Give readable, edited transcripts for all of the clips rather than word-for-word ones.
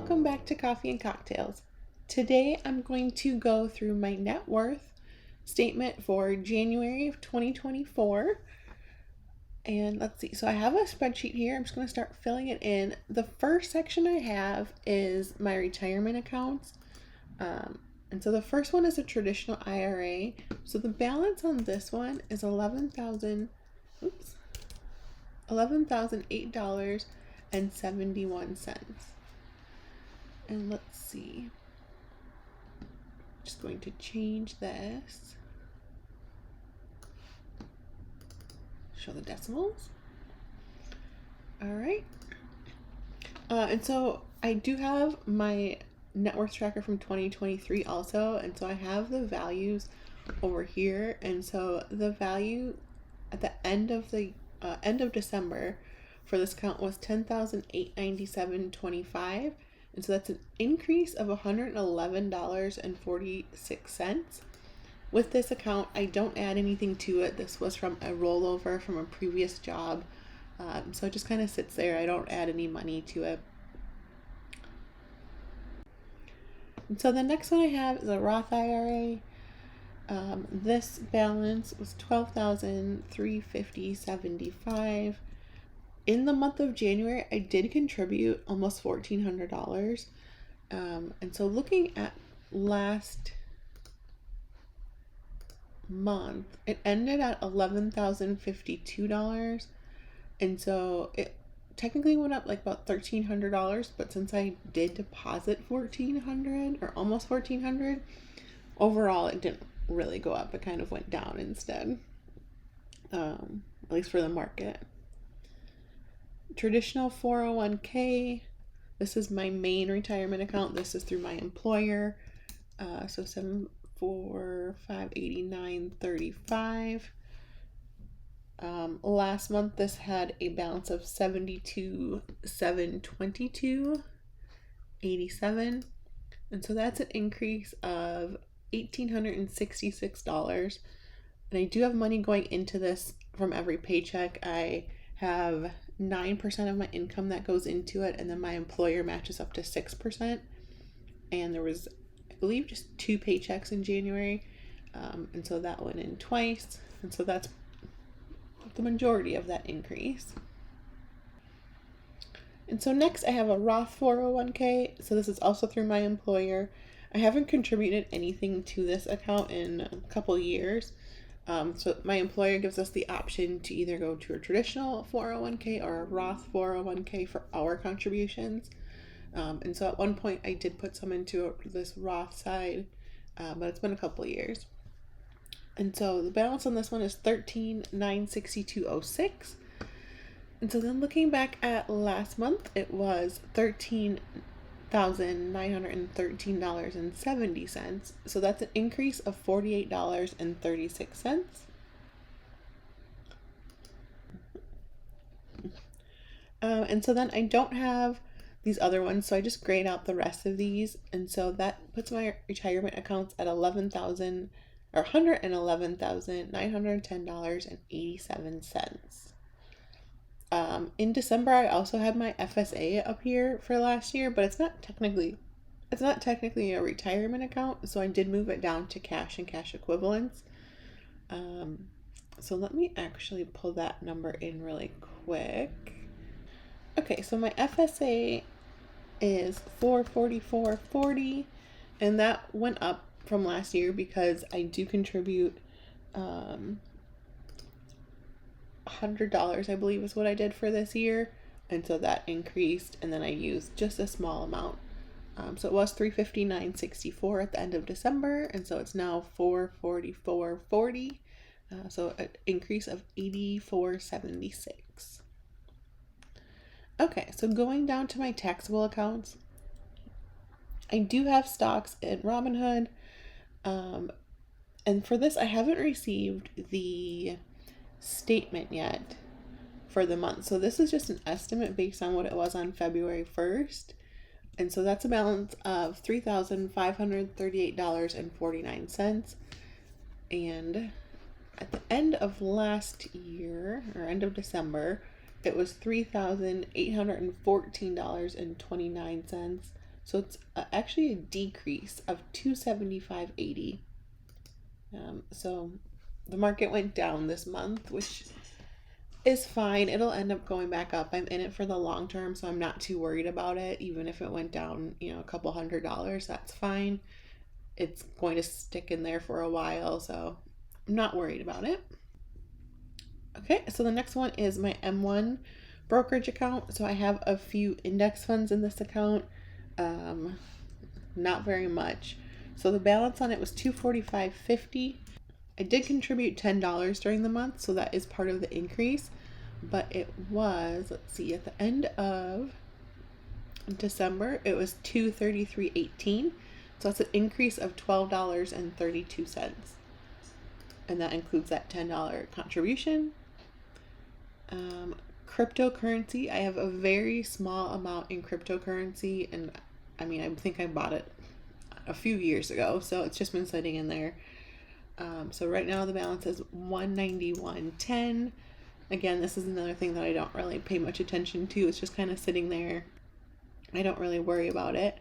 welcome back to Coffee and Cocktails. Today I'm going to go through my net worth statement for January of 2024. And let's see, so I have a spreadsheet here. I'm just going to start filling it in. The first section I have is my retirement accounts. And so the first one is a traditional IRA. So the balance on this one is $11,008.71. And let's see. Just going to change this. Show the decimals. All right. And so I do have my net worth tracker from 2023 also, and so I have the values over here. And so the value at the end of December for this account was $10,897.25, and so that's an increase of $111.46. With this account, I don't add anything to it. This was from a rollover from a previous job, so it just kind of sits there. I don't add any money to it. And so the next one I have is a Roth IRA. This balance was $12,350.75. In the month of January, I did contribute almost $1,400. And so looking at last month, it ended at $11,052. And so it technically went up like about $1,300, but since I did deposit $1,400 or almost $1,400, overall it didn't really go up. It kind of went down instead, at least for the market. Traditional 401k. This is my main retirement account. This is through my employer. So $745.89.35. Last month this had a balance of $72,722.87, and so that's an increase of $1,866. And I do have money going into this from every paycheck. I have 9% of my income that goes into it, and then my employer matches up to 6%. And there was, I believe, just 2 paychecks in January, and so that went in twice, and so that's the majority of that increase. And so next I have a Roth 401k. So this is also through my employer. I haven't contributed anything to this account in a couple years. So my employer gives us the option to either go to a traditional 401k or a Roth 401k for our contributions. And so at one point I did put some into this Roth side, but it's been a couple years. And so the balance on this one is $13,962.06. And so then looking back at last month, it was $13,913.70. So that's an increase of $48.36. And so then I don't have these other ones, so I just grayed out the rest of these. And so that puts my retirement accounts at $111,910.87. In December, I also had my FSA up here for last year, but it's not technically a retirement account, so I did move it down to cash and cash equivalents. So let me actually pull that number in really quick. Okay, so my FSA is $444.40, and that went up from last year because I do contribute $100, I believe is what I did for this year, and so that increased, and then I used just a small amount. So it was $359.64 at the end of December, and so it's now $444.40, so an increase of $84.76. Okay, so going down to my taxable accounts, I do have stocks in Robinhood. And for this, I haven't received the statement yet for the month. So this is just an estimate based on what it was on February 1st. And so that's a balance of $3,538.49. And at the end of last year, or end of December, it was $3,814.29. So it's actually a decrease of $275.80. So the market went down this month, which is fine. It'll end up going back up. I'm in it for the long term, so I'm not too worried about it. Even if it went down, a couple $100, that's fine. It's going to stick in there for a while, so I'm not worried about it. Okay, so the next one is my M1 brokerage account. So I have a few index funds in this account. Not very much. So the balance on it was $245.50. I did contribute $10 during the month, so that is part of the increase. But it was, let's see, at the end of December, it was $233.18. So that's an increase of $12.32. And that includes that $10 contribution. Cryptocurrency, I have a very small amount in cryptocurrency, and I think I bought it a few years ago, so it's just been sitting in there. So right now the balance is $191.10. Again, this is another thing that I don't really pay much attention to. It's just kind of sitting there. I don't really worry about it.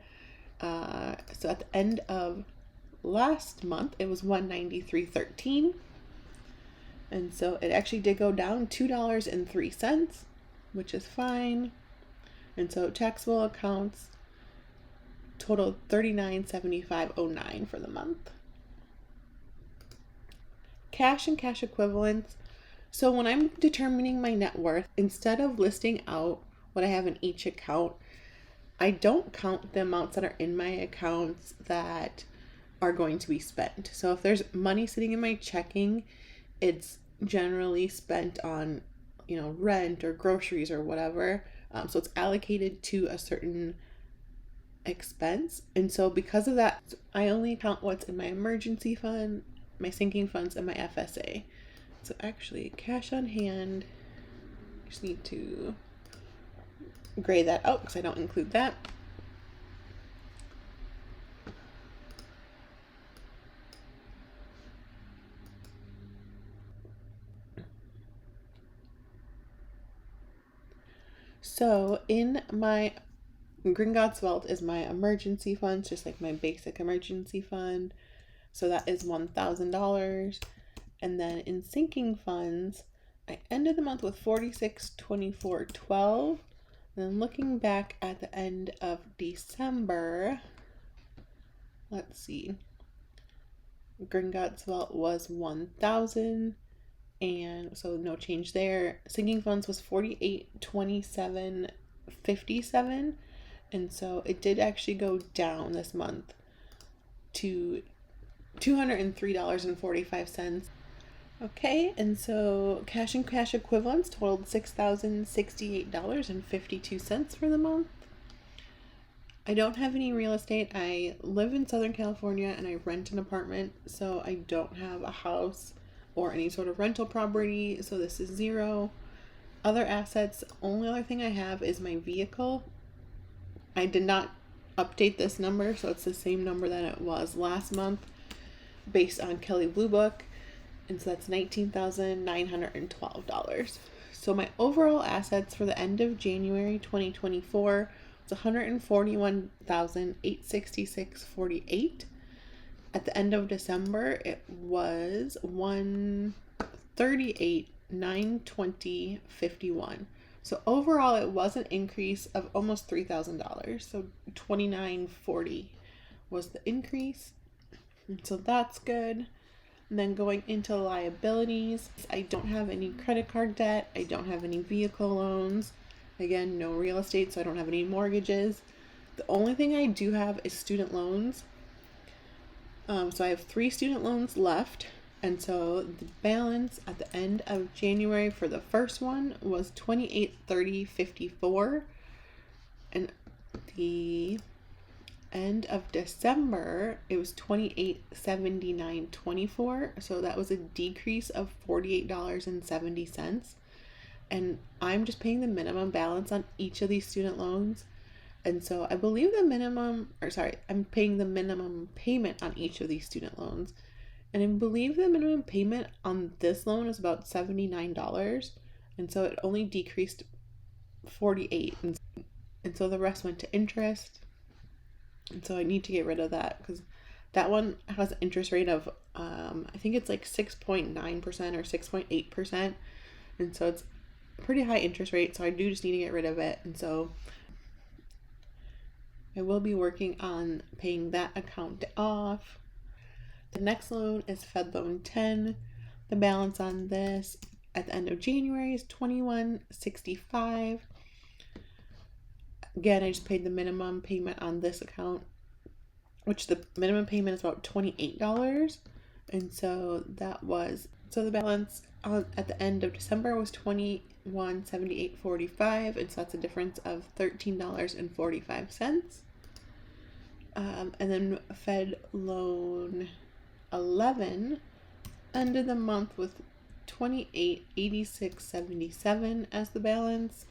So at the end of last month, it was $193.13. And so it actually did go down $2.03, which is fine. And so taxable accounts totaled $39.7509 for the month. Cash and cash equivalents. So when I'm determining my net worth, instead of listing out what I have in each account, I don't count the amounts that are in my accounts that are going to be spent. So if there's money sitting in my checking, it's generally spent on, rent or groceries or whatever. So it's allocated to a certain expense. And so because of that, I only count what's in my emergency fund, my sinking funds, and my FSA. So actually, cash on hand, I just need to gray that out because I don't include that. So in my Gringotts Wealth is my emergency funds, just like my basic emergency fund. So that is $1,000. And then in sinking funds, I ended the month with $46.24.12. And then looking back at the end of December, let's see, Gringotts Wealth was $1,000. And so no change there. Sinking funds was $48.27.57. And so it did actually go down this month to $203.45. Okay, and so cash and cash equivalents totaled $6,068.52 for the month. I don't have any real estate. I live in Southern California and I rent an apartment, so I don't have a house or any sort of rental property, so this is zero. Other assets, only other thing I have is my vehicle. I did not update this number, so it's the same number that it was last month based on Kelley Blue Book, and so that's $19,912. So my overall assets for the end of January 2024 was $141,866.48. At the end of December, it was $138,920.51. So overall, it was an increase of almost $3,000. So $2,940 was the increase. And so that's good. And then going into liabilities, I don't have any credit card debt. I don't have any vehicle loans. Again, no real estate, so I don't have any mortgages. The only thing I do have is student loans. So I have 3 student loans left. And so the balance at the end of January for the first one was $2830.54. And the end of December, it was $2879.24. So that was a decrease of $48.70. And I'm just paying the minimum balance on each of these student loans. And so I believe I'm paying the minimum payment on each of these student loans. And I believe the minimum payment on this loan is about $79. And so it only decreased $48. And so the rest went to interest. And so I need to get rid of that because that one has an interest rate of, I think it's like 6.9% or 6.8%. And so it's pretty high interest rate. So I do just need to get rid of it. And so I will be working on paying that account off. The next loan is Fed Loan 10. The balance on this at the end of January is $21.65. Again, I just paid the minimum payment on this account, which the minimum payment is about $28. And so the balance at the end of December was $21.7845, and so that's a difference of $13.45. And then Fed Loan 11 ended the month with $28.8677 as the balance.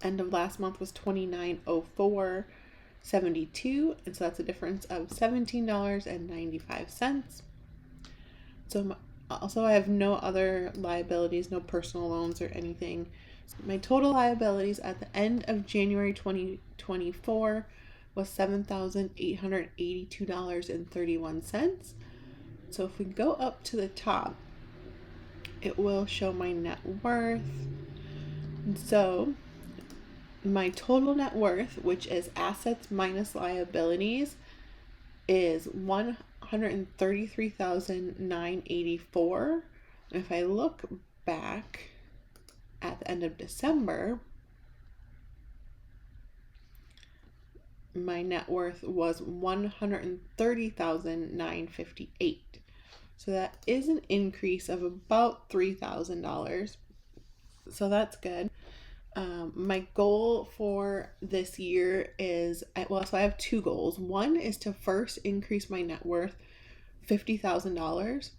End of last month was $29.0472, and so that's a difference of $17.95. So also I have no other liabilities, no personal loans or anything. So my total liabilities at the end of January 2024 was $7,882.31. So if we go up to the top, it will show my net worth. And so my total net worth, which is assets minus liabilities, is $133,984. If I look back at the end of December, my net worth was $130,958. So that is an increase of about $3,000. So that's good. My goal for this year is, so I have two goals. One is to first increase my net worth $50,000.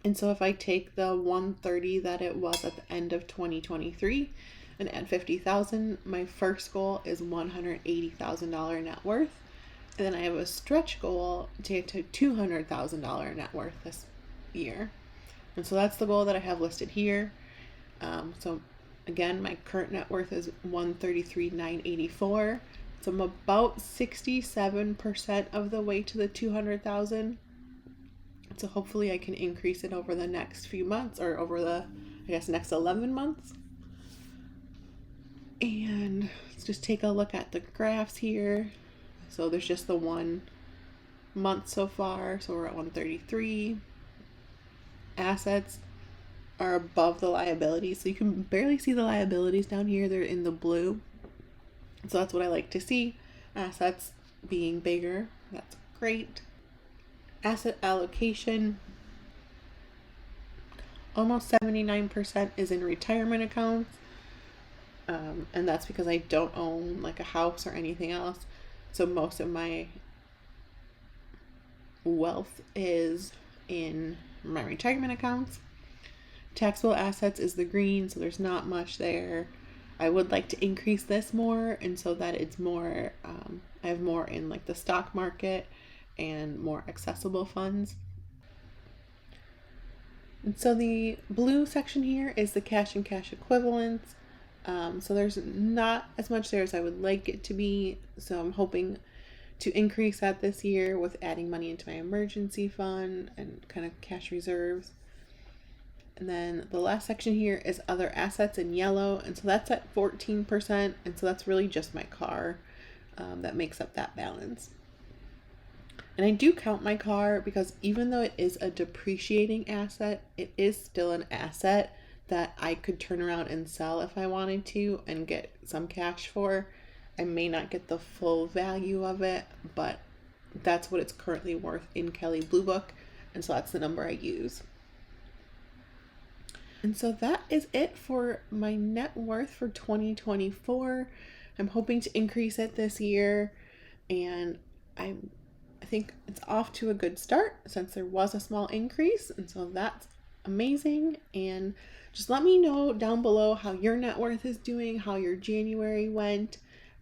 And so if I take the 130 that it was at the end of 2023 and add 50,000, my first goal is $180,000 net worth. And then I have a stretch goal to get to $200,000 net worth this year. And so that's the goal that I have listed here. So again, my current net worth is $133,984. So I'm about 67% of the way to the $200,000. So hopefully I can increase it over the next few months, or over the, next 11 months. And let's just take a look at the graphs here. So there's just the 1 month so far. So we're at 133. Assets are above the liabilities. So you can barely see the liabilities down here. They're in the blue. So that's what I like to see. Assets being bigger. That's great. Asset allocation. Almost 79% is in retirement accounts. And that's because I don't own like a house or anything else. So most of my wealth is in my retirement accounts. Taxable assets is the green, so there's not much there. I would like to increase this more, and so that it's more, I have more in like the stock market and more accessible funds. And so the blue section here is the cash and cash equivalents. So there's not as much there as I would like it to be. So I'm hoping to increase that this year with adding money into my emergency fund and kind of cash reserves. And then the last section here is other assets in yellow. And so that's at 14%. And so that's really just my car that makes up that balance. And I do count my car because even though it is a depreciating asset, it is still an asset that I could turn around and sell if I wanted to and get some cash for. I may not get the full value of it, but that's what it's currently worth in Kelley Blue Book. And so that's the number I use. And so that is it for my net worth for 2024. I'm hoping to increase it this year, and I think it's off to a good start since there was a small increase, and so that's amazing. And just let me know down below how your net worth is doing, how your January went,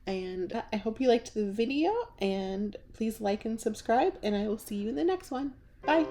and I hope you liked the video, and please like and subscribe, and I will see you in the next one. Bye.